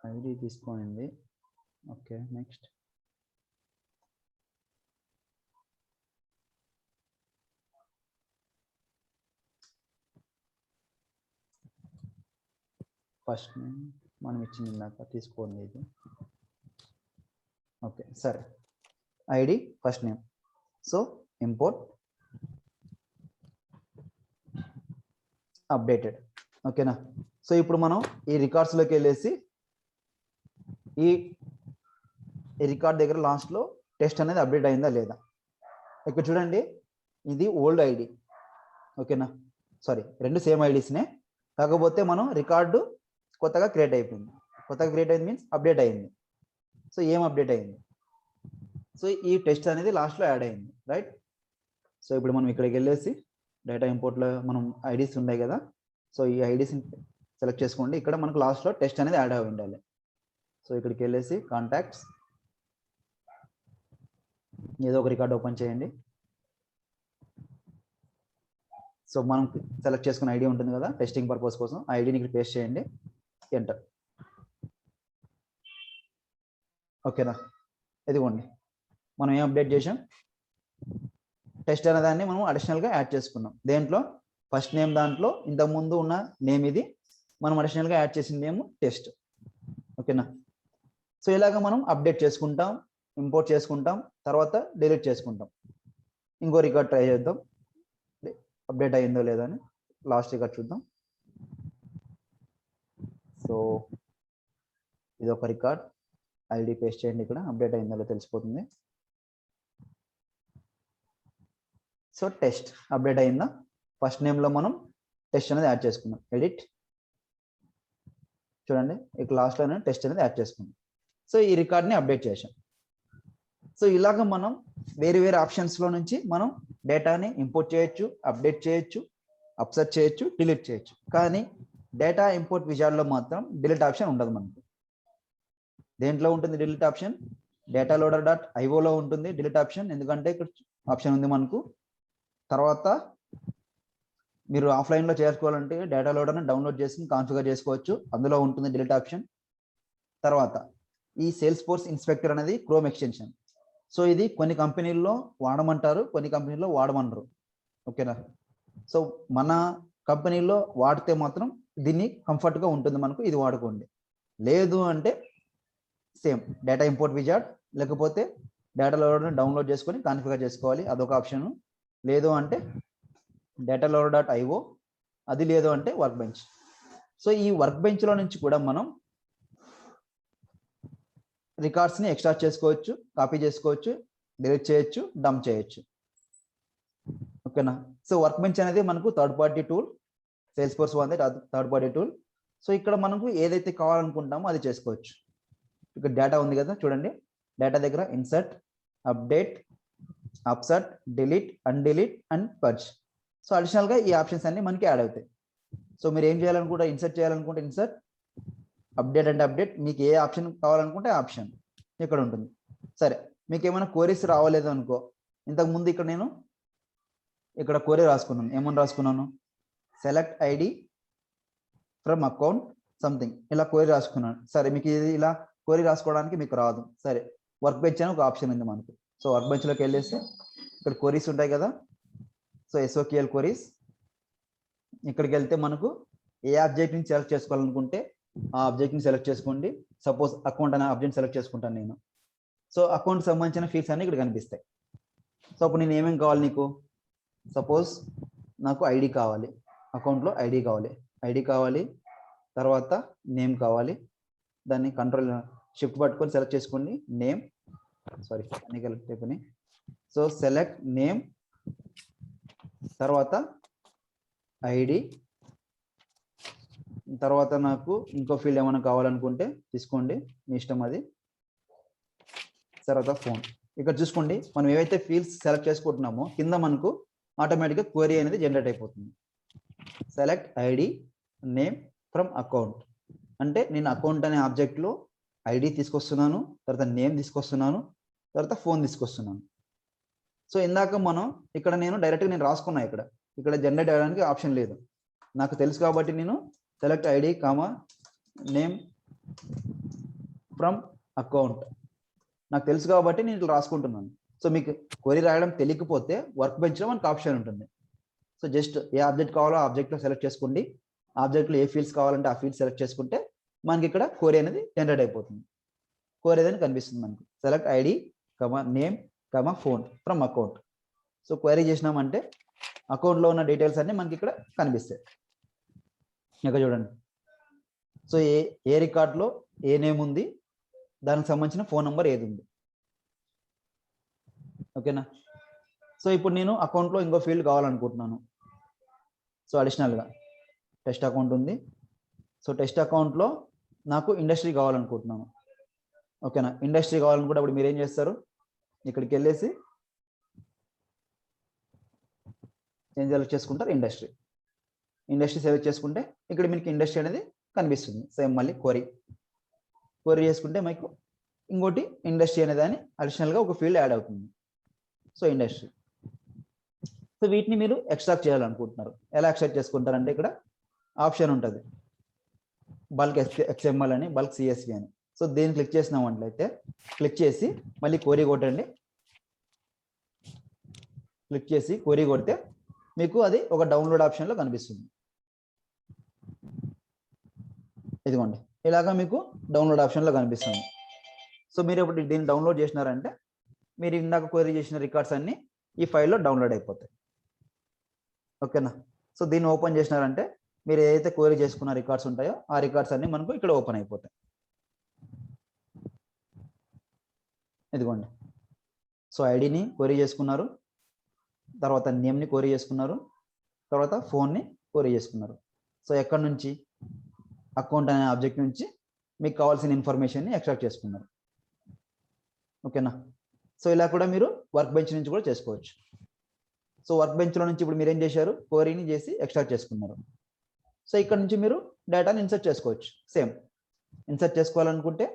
ID తీసుకోండి. Okay, next. ఫస్ట్ నేమ్ మనం ఇచ్చింది ఇందాక, తీసుకోండి ఇది. ఓకే, సరే. ID, first name. So import updated. ఓకేనా? సో ఇప్పుడు మనం ఈ రికార్డ్స్లోకి వెళ్ళేసి ఈ రికార్డ్ దగ్గర లాస్ట్లో టెస్ట్ అనేది అప్డేట్ అయిందా లేదా? ఇక్కడ చూడండి, ఇది ఓల్డ్ ఐడి. ఓకేనా? సారీ, రెండు సేమ్ ఐడీస్నే, కాకపోతే మనం రికార్డు కొత్తగా క్రియేట్ అయిపోయింది. కొత్తగా క్రియేట్ అయింది మీన్స్ అప్డేట్ అయింది. సో ఏం అప్డేట్ అయింది? సో ఈ టెస్ట్ అనేది లాస్ట్లో యాడ్ అయింది, రైట్? సో ఇప్పుడు మనం ఇక్కడికి వెళ్ళేసి డేటా ఇంపోర్ట్లో మనం ఐడీస్ ఉన్నాయి కదా, సో ఈ ఐడీస్ని సెలెక్ట్ చేసుకోండి. ఇక్కడ మనకు లాస్ట్లో టెస్ట్ అనేది యాడ్ అయి ఉండాలి. సో ఇక్కడికి వెళ్ళేసి కాంటాక్ట్స్, ఏదో ఒక రికార్డ్ ఓపెన్ చేయండి. సో మనం సెలెక్ట్ చేసుకున్న ఐడి ఉంటుంది కదా టెస్టింగ్ పర్పస్ కోసం, ఆ ఐడిని ఇక్కడ పేస్ట్ చేయండి, ఎంటర్. ఓకేనా, ఇదిగోండి మనం ఏం అప్డేట్ చేసాం, టెస్ట్ అనే దాన్ని మనం అడిషనల్గా యాడ్ చేసుకున్నాం. దేంట్లో ఫస్ట్ నేమ్ దాంట్లో ఇంతకుముందు ఉన్న నేమ్ ఇది, మనం అడిషనల్గా యాడ్ చేసిన నేమ్ టెస్ట్. ఓకేనా, సో ఇలాగ మనం అప్డేట్ చేసుకుంటాం, ఇంపోర్ట్ చేసుకుంటాం, తర్వాత డిలీట్ చేసుకుంటాం. ఇంకో రికార్డ్ ట్రై చేద్దాం, అప్డేట్ అయిందో లేదో అని. లాస్ట్ రికార్డ్ చూద్దాం. సో ఇది ఒక రికార్డ్, ఐడి పేస్ట్ చేయండి, ఇక్కడ అప్డేట్ అయిందో లేదో తెలిసిపోతుంది. సో టెస్ట్ అప్డేట్ అయిందా, ఫస్ట్ నేమ్లో మనం టెస్ట్ అనేది యాడ్ చేసుకున్నాం. ఎడిట్ చూడండి, ఇక లాస్ట్లో టెస్ట్ అనేది యాడ్ చేసుకున్నాం. సో ఈ రికార్డ్ని అప్డేట్ చేసాం. సో ఇలాగ మనం వేరే వేరే ఆప్షన్స్లో నుంచి మనం డేటాని ఇంపోర్ట్ చేయొచ్చు, అప్డేట్ చేయొచ్చు, అప్సెట్ చేయొచ్చు, డిలీట్ చేయొచ్చు. కానీ డేటా ఇంపోర్ట్ విజార్డ్లో మాత్రం డిలీట్ ఆప్షన్ ఉండదు మనకు. దేంట్లో ఉంటుంది delete option? Data loader dot ఐఓలో ఉంటుంది డిలీట్ ఆప్షన్, ఎందుకంటే ఇక్కడ ఆప్షన్ ఉంది మనకు. తర్వాత మీరు ఆఫ్లైన్లో చేసుకోవాలంటే డేటా లోడర్ని డౌన్లోడ్ చేసుకుని కాన్ఫిగర్ చేసుకోవచ్చు, అందులో ఉంటుంది డిలీట్ ఆప్షన్. తర్వాత ఈ సేల్స్ ఫోర్స్ ఇన్స్పెక్టర్ అనేది క్రోమ్ ఎక్స్టెన్షన్. సో ఇది కొన్ని కంపెనీల్లో వాడమంటారు, కొన్ని కంపెనీల్లో వాడమనరు. ఓకేనా, సో మన కంపెనీలో వాడితే మాత్రం దీన్ని కంఫర్ట్గా ఉంటుంది మనకు, ఇది వాడుకోండి. లేదు అంటే సేమ్ డేటా ఇంపోర్ట్ విజార్డ్, లేకపోతే డేటా లోడర్ని డౌన్లోడ్ చేసుకొని కాన్ఫిగర్ చేసుకోవాలి, అదొక ఆప్షన్. లేదు అంటే డేటా లోడర్ డాట్ ఐఓ, అది లేదు అంటే వర్క్ బెంచ్. సో ఈ వర్క్ బెంచ్లో నుంచి కూడా మనం రికార్డ్స్ని ఎక్స్ట్రాక్ట్ చేసుకోవచ్చు, కాపీ చేసుకోవచ్చు, డిలీట్ చేయొచ్చు, డంప్ చేయొచ్చు. ఓకేనా, సో వర్క్ బెంచ్ అనేది మనకు third party tool, sales force అనేది థర్డ్ పార్టీ టూల్. సో ఇక్కడ మనకు ఏదైతే కావాలనుకుంటామో అది చేసుకోవచ్చు. ఇక్కడ డేటా ఉంది కదా చూడండి, డేటా దగ్గర insert, update, upsert, delete, undelete and purge. So అడిషనల్గా ఈ ఆప్షన్స్ అన్ని మనకి యాడ్ అవుతాయి. సో మీరు ఏం చేయాలనుకుంటే, ఇన్సర్ట్ చేయాలనుకుంటే ఇన్సర్ట్, అప్డేట్ అంటే అప్డేట్, మీకు ఏ ఆప్షన్ కావాలనుకుంటే ఆప్షన్ ఇక్కడ ఉంటుంది. సరే, మీకు ఏమైనా క్వరీస్ రావలేదు అనుకో, ఇంతకుముందు ఇక్కడ నేను ఇక్కడ క్వరీ రాసుకున్నాను, ఏమని రాసుకున్నాను, select ID from account something, ఇలా క్వరీ రాసుకున్నాను. సరే, మీకు ఇది ఇలా క్వరీ రాసుకోవడానికి మీకు రాదు. సరే, వర్క్ బెంచ్ అని ఒక ఆప్షన్ ఉంది మనకు. సో వర్క్ బెంచ్లోకి వెళ్ళేస్తే ఇక్కడ క్వరీస్ ఉంటాయి కదా, సో ఎస్ఓక్యూఎల్ క్వరీస్, ఇక్కడికి వెళ్తే మనకు ఏ ఆబ్జెక్ట్ని సెలెక్ట్ చేసుకోవాలనుకుంటే ఆ ఆబ్జెక్ట్ని సెలెక్ట్ చేసుకోండి. సపోజ్ అకౌంట్ అనే ఆబ్జెక్ట్ సెలెక్ట్ చేసుకుంటాను నేను. సో అకౌంట్కి సంబంధించిన ఫీల్డ్స్ అన్ని ఇక్కడ కనిపిస్తాయి. సో అప్పుడు నేను ఏమేమి కావాలి నీకు, సపోజ్ నాకు ఐడి కావాలి, అకౌంట్లో ఐడి కావాలి, ఐడి కావాలి, తర్వాత నేమ్ కావాలి. దాన్ని కంట్రోల్ షిఫ్ట్ పట్టుకొని సెలెక్ట్ చేసుకోండి, నేమ్, సారీ అన్ని కలిపి టైప్ని. సో సెలెక్ట్ నేమ్, తర్వాత ఐడి, తర్వాత నాకు ఇంకో ఫీల్డ్ ఏమైనా కావాలనుకుంటే తీసుకోండి, మీ ఇష్టం అది. తర్వాత ఫోన్. ఇక్కడ చూసుకోండి, మనం ఏవైతే ఫీల్డ్స్ సెలెక్ట్ చేసుకుంటున్నామో కింద మనకు ఆటోమేటిక్గా క్వరీ అనేది జనరేట్ అయిపోతుంది. Select ID name from account అంటే నేను అకౌంట్ అనే ఆబ్జెక్ట్లో ఐడి తీసుకొస్తున్నాను, తర్వాత నేమ్ తీసుకొస్తున్నాను, తర్వాత ఫోన్ తీసుకొస్తున్నాను. సో ఇందాక మనం ఇక్కడ నేను డైరెక్ట్గా నేను రాసుకున్నా, ఇక్కడ జనరేట్ అయ్యడానికి ఆప్షన్ లేదు. నాకు తెలుసు కాబట్టి నేను select ID comma name from account నాకు తెలుసు కాబట్టి నేను ఇట్లా రాసుకుంటున్నాను. సో మీకు క్వరీ రాయడం తెలియకపోతే వర్క్ బెంచ్లో మనకు ఆప్షన్ ఉంటుంది. సో జస్ట్ ఏ ఆబ్జెక్ట్ కావాలో ఆ ఆబ్జెక్ట్లో సెలెక్ట్ చేసుకోండి, ఆబ్జెక్ట్లో ఏ ఫీల్డ్స్ కావాలంటే ఆ ఫీల్డ్స్ సెలెక్ట్ చేసుకుంటే మనకి ఇక్కడ క్వరీ అనేది జనరేట్ అయిపోతుంది. క్వరీ అనేది కనిపిస్తుంది మనకు, select ID comma name comma phone from account. So query చేసినామంటే అకౌంట్లో ఉన్న డీటెయిల్స్ అన్నీ మనకి ఇక్కడ కనిపిస్తాయి. ఇక్కడ చూడండి, సో ఏ రికార్డ్లో ఏ నేమ్ ఉంది, దానికి సంబంధించిన ఫోన్ నెంబర్ ఏది ఉంది. ఓకేనా, సో ఇప్పుడు నేను అకౌంట్లో ఇంకో ఫీల్డ్ కావాలనుకుంటున్నాను. సో అడిషనల్గా టెస్ట్ అకౌంట్ ఉంది. సో టెస్ట్ అకౌంట్లో నాకు ఇండస్ట్రీ కావాలనుకుంటున్నాను. ఓకేనా, ఇండస్ట్రీ కావాలనుకుంటే అప్పుడు మీరు ఏం చేస్తారు, ఇక్కడికి వెళ్ళేసి ఏం సెలెక్ట్ చేసుకుంటారు, ఇండస్ట్రీ సెలెక్ట్ చేసుకుంటే ఇక్కడ మీకు ఇండస్ట్రీ అనేది కనిపిస్తుంది. సేమ్ మళ్ళీ క్వరీ చేసుకుంటే మీకు ఇంకోటి ఇండస్ట్రీ అనే దాన్ని అడిషనల్గా ఒక ఫీల్డ్ యాడ్ అవుతుంది. So industry. సో వీటిని మీరు ఎక్స్ట్రాక్ట్ చేయాలనుకుంటున్నారు, ఎలా ఎక్స్ట్రాక్ట్ చేసుకుంటారంటే ఇక్కడ ఆప్షన్ ఉంటుంది, బల్క్ XML అని, బల్క్ CSV అని. సో దీన్ని క్లిక్ చేసినామంటే క్లిక్ చేసి మళ్ళీ క్వరీ కొట్టండి. క్లిక్ చేసి క్వరీ కొడితే మీకు అది ఒక డౌన్లోడ్ ఆప్షన్లో కనిపిస్తుంది. ఇదిగోండి ఇలాగా మీకు డౌన్లోడ్ ఆప్షన్లో కనిపిస్తుంది. సో మీరు ఇప్పుడు దీన్ని డౌన్లోడ్ చేసినారంటే మీరు ఇందాక క్వరీ చేసిన రికార్డ్స్ అన్ని ఈ ఫైల్లో డౌన్లోడ్ అయిపోతాయి. ఓకేనా? సో దీన్ని ఓపెన్ చేసినారంటే మీరు ఏదైతే క్వరీ చేసుకున్న రికార్డ్స్ ఉంటాయో ఆ రికార్డ్స్ అన్ని మనకు ఇక్కడ ఓపెన్ అయిపోతాయి. ఇదిగోండి. సో ఐడిని క్వరీ చేసుకున్నారు, తర్వాత నేమ్ని క్వరీ చేసుకున్నారు, తర్వాత ఫోన్ని క్వరీ చేసుకున్నారు. సో ఎక్కడి నుంచి? అకౌంట్ అనే ఆబ్జెక్ట్ నుంచి మీకు కావాల్సిన ఇన్ఫర్మేషన్ని ఎక్స్ట్రాక్ట్ చేసుకున్నారు. ఓకేనా? సో ఇలా కూడా మీరు వర్క్ బెంచ్ నుంచి కూడా చేసుకోవచ్చు. సో వర్క్ బెంచ్లో నుంచి ఇప్పుడు మీరు ఏం చేశారు? క్వరీని చేసి ఎక్స్ట్రాక్ట్ చేసుకున్నారు. సో ఇక్కడ నుంచి మీరు డేటాని ఇన్సర్ట్ చేసుకోవచ్చు. సేమ్ ఇన్సర్ట్ చేసుకోవాలనుకుంటే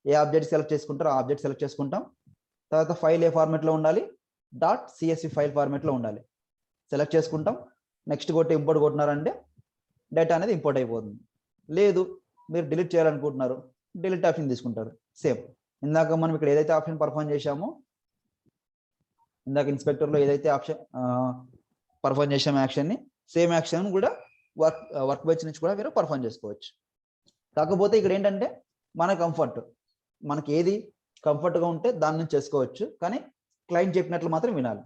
ఏ ఆబ్జెక్ట్ సెలెక్ట్ చేసుకుంటారో ఆ ఆబ్జెక్ట్ సెలెక్ట్ చేసుకుంటాం. తర్వాత ఫైల్ ఏ ఫార్మెట్లో ఉండాలి? .csv ఫైల్ ఫార్మెట్లో ఉండాలి. సెలెక్ట్ చేసుకుంటాం. నెక్స్ట్ కొట్టి ఇంపోర్ట్ కొట్టినారంటే డేటా అనేది ఇంపోర్ట్ అయిపోతుంది. లేదు మీరు డిలీట్ చేయాలనుకుంటున్నారు, డిలీట్ ఆప్షన్ తీసుకుంటారు. సేమ్ ఇందాక మనం ఇక్కడ ఏదైతే ఆప్షన్ పర్ఫామ్ చేశామో, ఇందాక ఇన్స్పెక్టర్లో ఏదైతే ఆప్షన్ పర్ఫామ్ చేసామో యాక్షన్ని, సేమ్ యాక్షన్ కూడా వర్క్ బెంచ్ నుంచి కూడా మీరు పర్ఫామ్ చేసుకోవచ్చు. కాకపోతే ఇక్కడ ఏంటంటే మన కంఫర్ట్, మనకి ఏది కంఫర్ట్గా ఉంటే దాని నుంచి చేసుకోవచ్చు. కానీ క్లయింట్ చెప్పినట్లు మాత్రం వినాలి.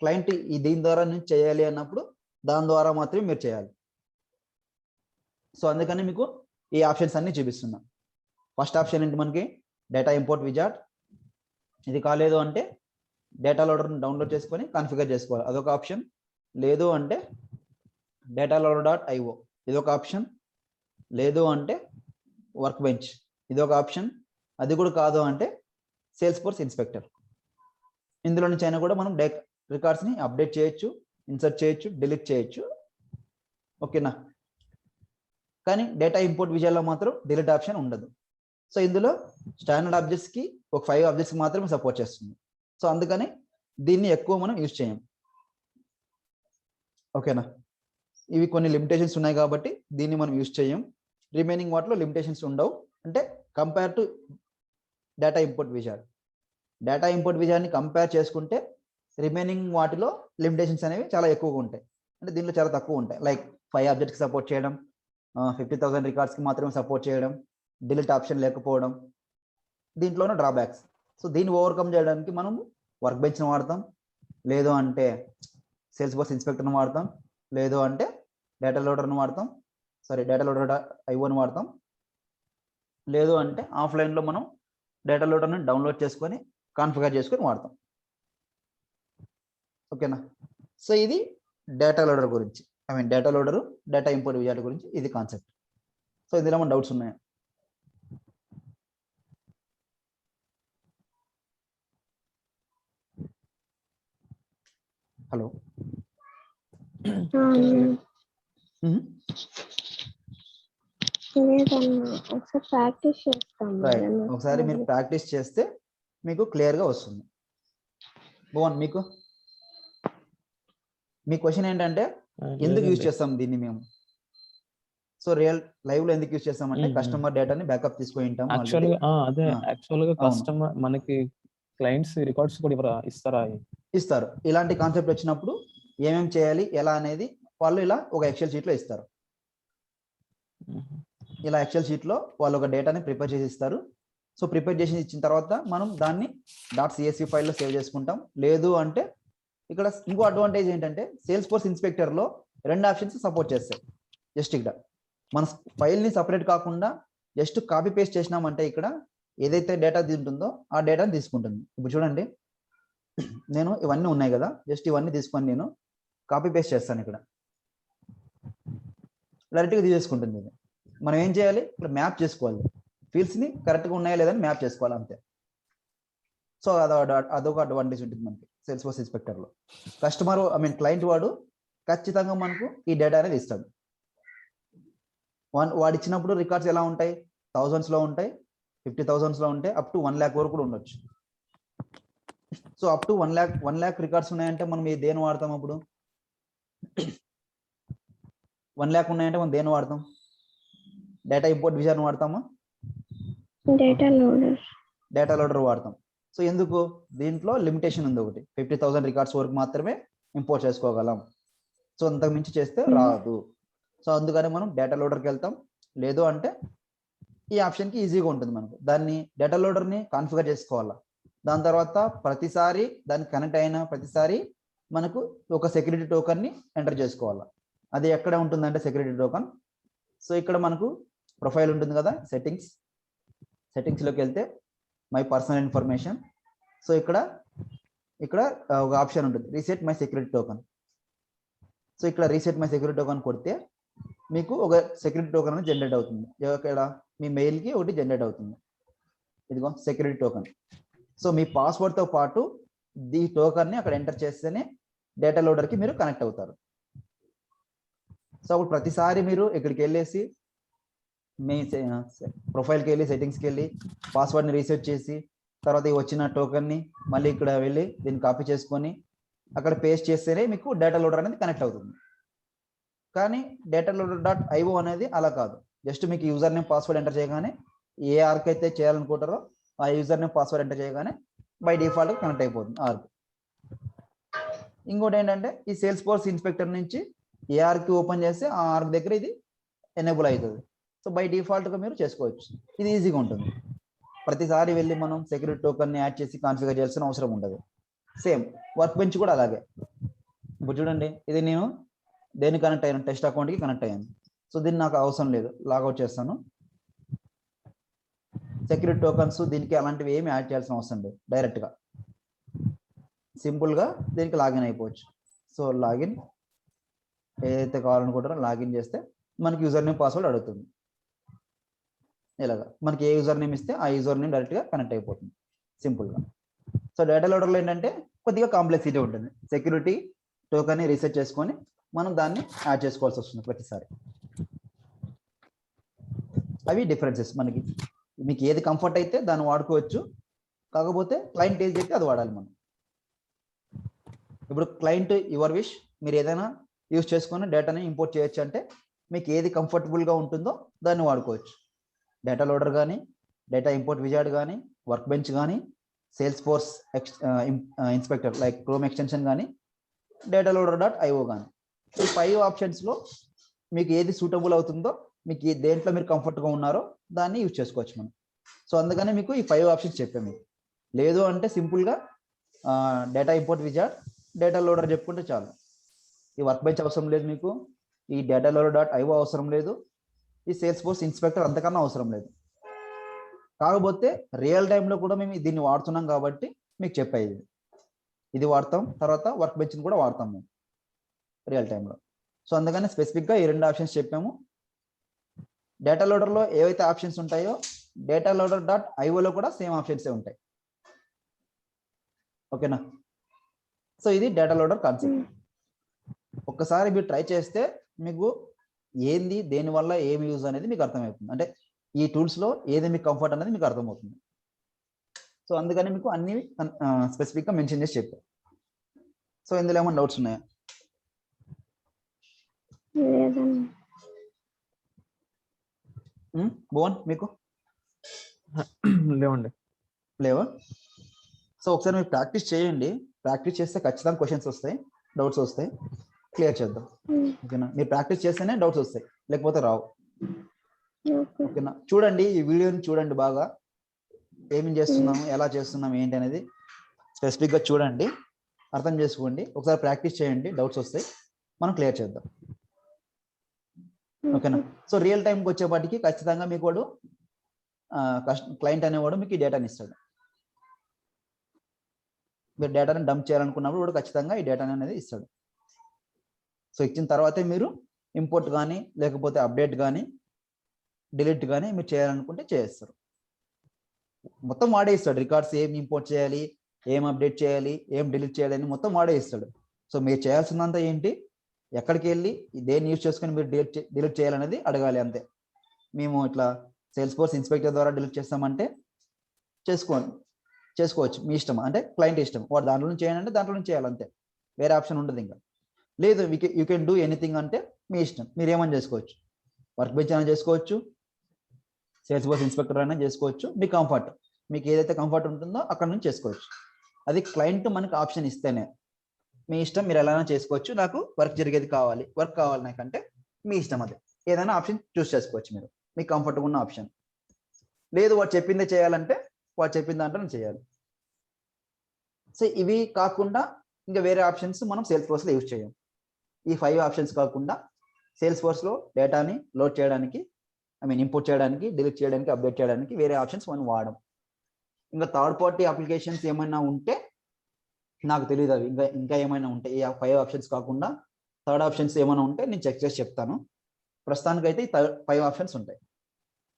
క్లయింట్ దీని ద్వారా నుంచి చేయాలి అన్నప్పుడు దాని ద్వారా మాత్రమే మీరు చేయాలి. సో అందుకని మీకు ఈ ఆప్షన్స్ అన్ని చూపిస్తున్నా. ఫస్ట్ ఆప్షన్ ఏంటి? మనకి డేటా ఇంపోర్ట్ విజార్డ్. ఇది కాలేదు అంటే డేటా లోడర్ని డౌన్లోడ్ చేసుకొని కాన్ఫిగర్ చేసుకోవాలి, అదొక ఆప్షన్. లేదు అంటే డేటా లోడర్.io ఇదొక ఆప్షన్. లేదు అంటే వర్క్ బెంచ్ ఇదొక ఆప్షన్. అది కూడా కాదు అంటే సేల్స్ ఫోర్స్ ఇన్స్పెక్టర్. ఇందులో నుంచి అయినా కూడా మనం రికార్డ్స్ని అప్డేట్ చేయొచ్చు, ఇన్సర్ట్ చేయొచ్చు, డిలీట్ చేయొచ్చు. ఓకేనా? కానీ డేటా ఇంపోర్ట్ విజయాల్లో మాత్రం డిలీట్ ఆప్షన్ ఉండదు. సో ఇందులో స్టాండర్డ్ ఆబ్జెక్ట్స్కి ఒక 5 ఆబ్జెక్ట్స్కి మాత్రమే సపోర్ట్ చేస్తుంది. సో అందుకని దీన్ని ఎక్కువ మనం యూజ్ చేయం. ఓకేనా? ఇవి కొన్ని లిమిటేషన్స్ ఉన్నాయి కాబట్టి దీన్ని మనం యూజ్ చేయం. రిమైనింగ్ వాటిలో లిమిటేషన్స్ ఉండవు. అంటే compare to data import wizard, data import విజార్డ్ని కంపేర్ చేసుకుంటే రిమైనింగ్ వాటిలో లిమిటేషన్స్ అనేవి చాలా ఎక్కువగా ఉంటాయి. అంటే దీంట్లో చాలా తక్కువ ఉంటాయి. లైక్ 5 ఆబ్జెక్ట్స్కి సపోర్ట్ చేయడం, 50,000 రికార్డ్స్కి మాత్రమే సపోర్ట్ చేయడం, డిలీట్ ఆప్షన్ లేకపోవడం, దీంట్లోనే డ్రాబ్యాక్స్. సో దీన్ని ఓవర్కమ్ చేయడానికి మనం వర్క్ బెంచ్ని వాడతాం, లేదు అంటే సేల్స్ ఫోర్స్ ఇన్స్పెక్టర్ని వాడతాం, లేదు అంటే డేటా లోడర్ని వాడతాం, డేటా లోడర్.ioని వాడతాం. లేదు అంటే ఆఫ్లైన్లో మనం డేటా లోడర్ని డౌన్లోడ్ చేసుకొని కాన్ఫిగర్ చేసుకొని వాడతాం. ఓకేనా? సో ఇది డేటా లోడర్ గురించి, data loader, data import wizard గురించి ఇది కాన్సెప్ట్. సో ఇందులో మన డౌట్స్ ఉన్నాయా? హలో, ఒకసారి మీరు ప్రాక్టీస్ చేస్తే మీకు క్లియర్గా వస్తుంది. భువన్, మీకు మీ క్వశ్చన్ ఏంటంటే ఎందుకు యూజ్ చేస్తాం దీన్ని మేము? సో రియల్ లైవ్ లో ఎందుకు యూజ్ చేస్తామంటే కస్టమర్ డేటాని బ్యాకప్ తీసుకొని ఉంటాం. యాక్చువల్గా కస్టమర్ మనకి క్లయింట్స్ రికార్డ్స్ కూడా ఇస్తారు. ఇలాంటి కాన్సెప్ట్ వచ్చినప్పుడు ఏమేమి చేయాలి ఎలా అనేది వాళ్ళు ఇలా ఒక ఎక్సెల్ షీట్ లో ఇస్తారు. ఇలా ఎక్సెల్ షీట్ లో వాళ్ళు ఒక డేటాని ప్రిపేర్ చేసి ఇస్తారు. సో ప్రిపేర్ చేసి ఇచ్చిన తర్వాత మనం దాన్ని .csv ఫైల్లో సేవ్ చేసుకుంటాం. లేదు అంటే ఇక్కడ ఇంకో అడ్వాంటేజ్ ఏంటంటే సేల్స్ ఫోర్స్ ఇన్స్పెక్టర్ లో 2 ఆప్షన్స్ సపోర్ట్ చేస్తాయి. జస్ట్ ఇక్కడ మన ఫైల్ని సపరేట్ కాకుండా జస్ట్ కాపీ పేస్ట్ చేసినామంటే ఇక్కడ ఏదైతే డేటా ఉంటుందో ఆ డేటాని తీసుకుంటుంది. ఇప్పుడు చూడండి, నేను ఇవన్నీ ఉన్నాయి కదా, జస్ట్ ఇవన్నీ తీసుకొని నేను కాపీ పేస్ట్ చేస్తాను. ఇక్కడ డైరెక్ట్గా తీసేసుకుంటుంది. ఇది మనం ఏం చేయాలి? ఇక్కడ మ్యాప్ చేసుకోవాలి, ఫీల్డ్స్ని కరెక్ట్గా ఉన్నాయా లేదని మ్యాప్ చేసుకోవాలి అంతే. సో అదొక అడ్వాంటేజ్ ఉంటుంది మనకి సేల్స్ ఫోర్స్ ఇన్స్పెక్టర్లో. కస్టమర్ క్లయింట్ వాడు ఖచ్చితంగా మనకు ఈ డేటా అనేది ఇస్తాడు. వాడు ఇచ్చినప్పుడు రికార్డ్స్ ఎలా ఉంటాయి? 1000s ఉంటాయి, 50,000s ఉంటాయి, అప్ టు 1 lakh వరకు కూడా ఉండొచ్చు. So up to 1 lakh records ఉన్నాయంటే మనం దేని వాడతాం? అప్పుడు 1 lakh ఉన్నాయంటే మనం దేని వాడతాం? డేటా ఇంపోర్ట్ విజార్డ్ వాడతామా? డేటా లోడర్ వాడతాం. సో ఎందుకు? దీంట్లో లిమిటేషన్ ఉంది ఒకటి, 50,000 రికార్డ్స్ వరకు మాత్రమే ఇంపోర్ట్ చేసుకోగలం. సో అంతకు మించి చేస్తే రాదు. సో అందుకని మనం డేటా లోడర్కి వెళ్తాం. లేదు అంటే ఈ ఆప్షన్కి ఈజీగా ఉంటుంది మనకు. దాన్ని డేటా లోడర్ని కాన్ఫిగర్ చేసుకోవాలా. దాని తర్వాత ప్రతిసారి దానికి కనెక్ట్ అయిన ప్రతిసారి మనకు ఒక సెక్యూరిటీ టోకన్ని ఎంటర్ చేసుకోవాలా. అది ఎక్కడ ఉంటుందంటే సెక్యూరిటీ టోకన్, సో ఇక్కడ మనకు ప్రొఫైల్ ఉంటుంది కదా, సెట్టింగ్స్లోకి వెళ్తే మై పర్సనల్ ఇన్ఫర్మేషన్. సో ఇక్కడ ఒక ఆప్షన్ ఉంటుంది, reset my security token. So ఇక్కడ రీసెట్ మై సెక్యూరిటీ టోకన్ కొడితే మీకు ఒక సెక్యూరిటీ టోకన్ అనేది జనరేట్ అవుతుంది. ఇక్కడ మీ మెయిల్కి ఒకటి జనరేట్ అవుతుంది, ఇదిగో సెక్యూరిటీ టోకన్. సో మీ పాస్వర్డ్తో పాటు ఈ టోకన్ని అక్కడ ఎంటర్ చేస్తేనే డేటా లోడర్కి మీరు కనెక్ట్ అవుతారు. సో అప్పుడు ప్రతిసారి మీరు ఇక్కడికి వెళ్ళేసి మీ ప్రొఫైల్కి వెళ్ళి సెట్టింగ్స్కి వెళ్ళి పాస్వర్డ్ని రీసెట్ చేసి తర్వాత వచ్చిన టోకన్ని మళ్ళీ ఇక్కడ వెళ్ళి దీన్ని కాపీ చేసుకొని అక్కడ పేస్ట్ చేస్తేనే మీకు డేటా లోడర్ అనేది కనెక్ట్ అవుతుంది. కానీ డేటా లోడర్ .io అనేది అలా కాదు. జస్ట్ మీకు యూజర్ నేమ్ పాస్వర్డ్ ఎంటర్ చేయగానే ఏ ఆర్క్ అయితే చేయాలనుకుంటారో ఆ యూజర్ నేమ్ పాస్వర్డ్ ఎంటర్ చేయగానే బై డిఫాల్ట్ కనెక్ట్ అయిపోతుంది ఆర్క్. ఇంకోటి ఏంటంటే ఈ సేల్స్ ఫోర్స్ ఇన్స్పెక్టర్ నుంచి ఏ ఆర్క్ ఓపెన్ చేస్తే ఆ ఆర్క్ దగ్గర ఇది ఎనేబుల్ అవుతుంది. సో బై డిఫాల్ట్గా మీరు చేసుకోవచ్చు. ఇది ఈజీగా ఉంటుంది. ప్రతిసారి వెళ్ళి మనం సెక్యూరిటీ టోకన్ని యాడ్ చేసి కాన్ఫిగర్ చేయాల్సిన అవసరం ఉండదు. సేమ్ వర్క్ బెంచ్ కూడా అలాగే. ఇప్పుడు చూడండి, ఇది నేను దేనికి కనెక్ట్ అయ్యాను, టెస్ట్ అకౌంట్కి కనెక్ట్ అయ్యాను. సో దీన్ని నాకు అవసరం లేదు, లాగౌట్ చేస్తాను. సెక్యూరిటీ టోకన్స్ దీనికి అలాంటివి ఏమి యాడ్ చేయాల్సిన అవసరం లేదు, డైరెక్ట్గా సింపుల్గా దీనికి లాగిన్ అయిపోవచ్చు. సో లాగిన్ ఏదైతే కావాలనుకుంటారో లాగిన్ చేస్తే మనకి యూజర్ నేమ్ పాస్వర్డ్ అడుగుతుంది. ఇలాగా మనకి ఏ యూజర్ నేమ్ ఇస్తే ఆ యూజర్ నేమ్ డైరెక్ట్గా కనెక్ట్ అయిపోతుంది సింపుల్గా. సో డేటా లోడర్లో ఏంటంటే కొద్దిగా కాంప్లెక్సిటీ ఉంటుంది. సెక్యూరిటీ టోకన్ని రీసెట్ చేసుకొని మనం దాన్ని యాడ్ చేసుకోవాల్సి వస్తుంది ప్రతిసారి. అవి డిఫరెన్సెస్. మనకి మీకు ఏది కంఫర్ట్ అయితే దాన్ని వాడుకోవచ్చు, కాకపోతే క్లయింట్ ఏది చెప్తే అది వాడాలి మనం. ఇప్పుడు క్లయింట్ యువర్ విష్, మీరు ఏదైనా యూజ్ చేసుకొని డేటాని ఇంపోర్ట్ చేయొచ్చు అంటే మీకు ఏది కంఫర్టబుల్గా ఉంటుందో దాన్ని వాడుకోవచ్చు. డేటా లోడర్ కానీ, డేటా ఇంపోర్ట్ విజార్డ్ కానీ, వర్క్ బెంచ్ కానీ, sales force inspector like chrome extension కానీ, డేటా లోడర్ .io కానీ. ఈ 5 ఆప్షన్స్లో మీకు ఏది సూటబుల్ అవుతుందో, మీకు దేంట్లో మీరు కంఫర్ట్గా ఉన్నారో దాన్ని యూజ్ చేసుకోవచ్చు మనం. సో అందుకనే మీకు ఈ 5 ఆప్షన్స్ చెప్పాము. లేదు అంటే సింపుల్గా data import wizard, data loader చెప్పుకుంటే చాలు. ఈ వర్క్ బెంచ్ అవసరం లేదు మీకు, ఈ డేటా లోడర్ .io అవసరం లేదు, ఈ సేల్స్ ఫోర్స్ ఇన్స్పెక్టర్ అంతకన్నా అవసరం లేదు. కాకపోతే రియల్ టైంలో కూడా మేము దీన్ని వాడుతున్నాం కాబట్టి మీకు చెప్పేది ఇది వాడతాం. తర్వాత వర్క్ బెంచ్ని కూడా వాడతాం మేము రియల్ టైంలో. సో అందుకని స్పెసిఫిక్గా ఈ 2 ఆప్షన్స్ చెప్పాము. డేటా లోడర్లో ఏవైతే ఆప్షన్స్ ఉంటాయో డేటా లోడర్ .ioలో కూడా సేమ్ ఆప్షన్సే ఉంటాయి. ఓకేనా? సో ఇది డేటా లోడర్ కాన్సెప్ట్. ఒక్కసారి మీరు ట్రై చేస్తే మీకు ఏంది, దేనివల్ల ఏమి యూజ్ అనేది మీకు అర్థమవుతుంది. అంటే ఈ టూల్స్లో ఏది మీకు కంఫర్ట్ అనేది మీకు అర్థమవుతుంది. సో అందుకని మీకు అన్ని స్పెసిఫిక్గా మెన్షన్ చేసి చెప్పారు. సో ఇందులో ఏమైనా డౌట్స్ ఉన్నాయా? భువన్ మీకు లేవండి. లేవా? సో ఒకసారి మీరు ప్రాక్టీస్ చేయండి. ప్రాక్టీస్ చేస్తే ఖచ్చితంగా క్వశ్చన్స్ వస్తాయి, డౌట్స్ వస్తాయి. క్లియర్ చేద్దాం. ఓకేనా? మీరు ప్రాక్టీస్ చేస్తేనే డౌట్స్ వస్తాయి, లేకపోతే రావు. ఓకేనా? చూడండి, ఈ వీడియోని చూడండి బాగా. ఏమేం చేస్తున్నాము, ఎలా చేస్తున్నాము, ఏంటి అనేది స్పెసిఫిక్గా చూడండి, అర్థం చేసుకోండి. ఒకసారి ప్రాక్టీస్ చేయండి, డౌట్స్ వస్తాయి, మనం క్లియర్ చేద్దాం. ఓకేనా? సో రియల్ టైంకి వచ్చేపాటికి ఖచ్చితంగా మీకు వాడు క్లయింట్ అనేవాడు మీకు ఈ డేటాని ఇస్తాడు. మీరు డేటాని డంప్ చేయాలనుకున్నప్పుడు వాడు ఖచ్చితంగా ఈ డేటాని అనేది ఇస్తాడు. సో ఇచ్చిన తర్వాతే మీరు ఇంపోర్ట్ కానీ లేకపోతే అప్డేట్ కానీ డిలీట్ కానీ మీరు చేయాలనుకుంటే చేస్తారు. మొత్తం వాడే ఇస్తాడు. రికార్డ్స్ ఏం ఇంపోర్ట్ చేయాలి, ఏం అప్డేట్ చేయాలి, ఏం డిలీట్ చేయాలి అని మొత్తం వాడే ఇస్తాడు. సో మీరు చేయాల్సిందంతా ఏంటి, ఎక్కడికి వెళ్ళి దేన్ని యూజ్ చేసుకొని మీరు డిలీట్ చేయాలనేది అడగాలి అంతే. మేము ఇట్లా సేల్స్ ఫోర్స్ ఇన్స్పెక్టర్ ద్వారా డిలీట్ చేస్తామంటే చేసుకోవచ్చు, మీ ఇష్టం. అంటే క్లయింట్ ఇష్టం, వాడు దాంట్లో నుంచి చేయాలంటే దాంట్లో నుంచి చేయాలంతే, వేరే ఆప్షన్ ఉండదు. ఇంకా లేదు యూ కెన్ డూ ఎనీథింగ్ అంటే మీ ఇష్టం, మీరు ఏమని చేసుకోవచ్చు. వర్క్ బెంచ్ అని చేసుకోవచ్చు, సేల్స్ ఫోర్స్ ఇన్స్పెక్టర్ అయినా చేసుకోవచ్చు, మీ కంఫర్ట్, మీకు ఏదైతే కంఫర్ట్ ఉంటుందో అక్కడ నుంచి చేసుకోవచ్చు. అది క్లయింట్ మనకు ఆప్షన్ ఇస్తేనే, మీ ఇష్టం, మీరు ఎలా చేసుకోవచ్చు. నాకు వర్క్ జరిగేది కావాలి, వర్క్ కావాలి నాకంటే మీ ఇష్టం, అది ఏదైనా ఆప్షన్ చూస్ చేసుకోవచ్చు మీరు, మీకు కంఫర్ట్గా ఉన్న ఆప్షన్. లేదు వాడు చెప్పిందే చేయాలంటే వాడు చెప్పిన దాంట్లో నేను చేయాలి. సో ఇవి కాకుండా ఇంకా వేరే ఆప్షన్స్ మనం సేల్స్ ఫోర్స్లో యూజ్ చేయం. ఈ 5 ఆప్షన్స్ కాకుండా సేల్స్ ఫోర్స్లో డేటాని లోడ్ చేయడానికి, ఇంపోర్ట్ చేయడానికి, డిలీట్ చేయడానికి, అప్డేట్ చేయడానికి వేరే ఆప్షన్స్ మనం వాడడం. ఇంకా థర్డ్ పార్టీ అప్లికేషన్స్ ఏమైనా ఉంటే నాకు తెలియదు, అవి ఇంకా ఏమైనా ఉంటే ఈ 5 ఆప్షన్స్ కాకుండా థర్డ్ ఆప్షన్స్ ఏమైనా ఉంటే నేను చెక్ చేసి చెప్తాను. ప్రస్తుతానికైతే ఈ 5 ఆప్షన్స్ ఉంటాయి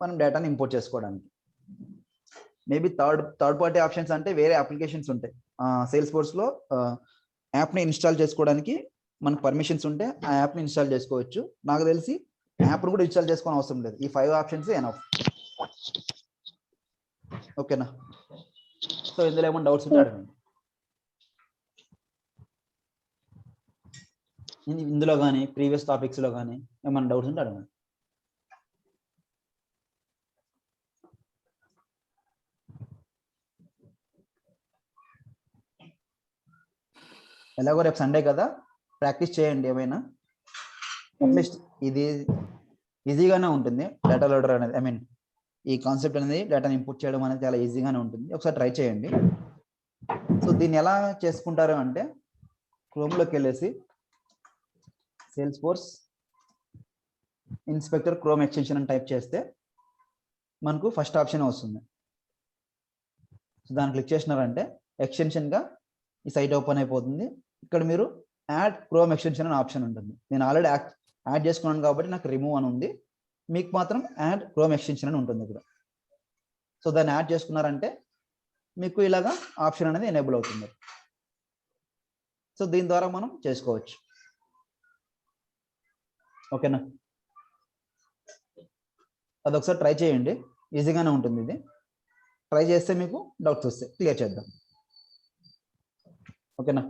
మనం డేటాని ఇంపోర్ట్ చేసుకోవడానికి. మేబీ థర్డ్ పార్టీ ఆప్షన్స్ అంటే వేరే అప్లికేషన్స్ ఉంటాయి సేల్స్ ఫోర్స్లో. యాప్ని ఇన్స్టాల్ చేసుకోవడానికి మనకు పర్మిషన్స్ ఉంటే ఆ యాప్ని ఇన్స్టాల్ చేసుకోవచ్చు. నాకు తెలిసి యాప్ని కూడా ఇన్స్టాల్ చేసుకోవడం అవసరం లేదు, ఈ 5 ఆప్షన్స్ ఎనఫ్. ఓకేనా? సో ఇందులో ఏమైనా డౌట్స్ ఉంటే అడగండి. ఇందులో కానీ ప్రీవియస్ టాపిక్స్లో కానీ ఏమైనా డౌట్స్ ఉంటే అడగండి. ఎలాగో రేపు సండే కదా, ప్రాక్టీస్ చేయండి ఏమైనా. అట్లీస్ట్ ఇది ఈజీగానే ఉంటుంది డేటా లోడర్ అనేది, ఈ కాన్సెప్ట్ అనేది డేటాని ఇంపోర్ట్ చేయడం అనేది చాలా ఈజీగానే ఉంటుంది. ఒకసారి ట్రై చేయండి. సో దీన్ని ఎలా చేసుకుంటారు అంటే, క్రోమ్లోకి వెళ్ళేసి sales force inspector chrome extension అని టైప్ చేస్తే మనకు ఫస్ట్ ఆప్షన్ వస్తుంది. సో దాన్ని క్లిక్ చేసినారంటే ఎక్స్టెన్షన్గా ఈ సైట్ ఓపెన్ అయిపోతుంది. ఇక్కడ మీరు యాడ్ క్రోమ్ ఎక్స్టెన్షన్ అనే ఆప్షన్ ఉంటుంది. నేను ఆల్రెడీ యాడ్ చేసుకున్నాను కాబట్టి నాకు రిమూవ్ అని ఉంది, మీకు మాత్రం యాడ్ క్రోమ్ ఎక్స్టెన్షన్ అని ఉంటుంది ఇక్కడ. సో దాన్ని యాడ్ చేసుకున్నారంటే మీకు ఇలాగా ఆప్షన్ అనేది ఎనేబుల్ అవుతుంది. సో దీని ద్వారా మనం చేసుకోవచ్చు. ఓకేనా? అదొకసారి ట్రై చేయండి, ఈజీగానే ఉంటుంది. ఇది ట్రై చేస్తే మీకు డౌట్స్ వస్తే క్లియర్ చేద్దాం. ఓకేనా?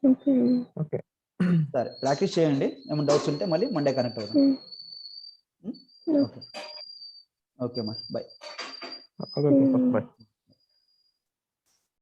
ఓకే, సరే, ప్రాక్టీస్ చేయండి. ఏమైనా డౌట్స్ ఉంటే మళ్ళీ మండే కనెక్ట్ అవుదాం. ఓకే ఓకే, మరి బాయ్. Okay, bye.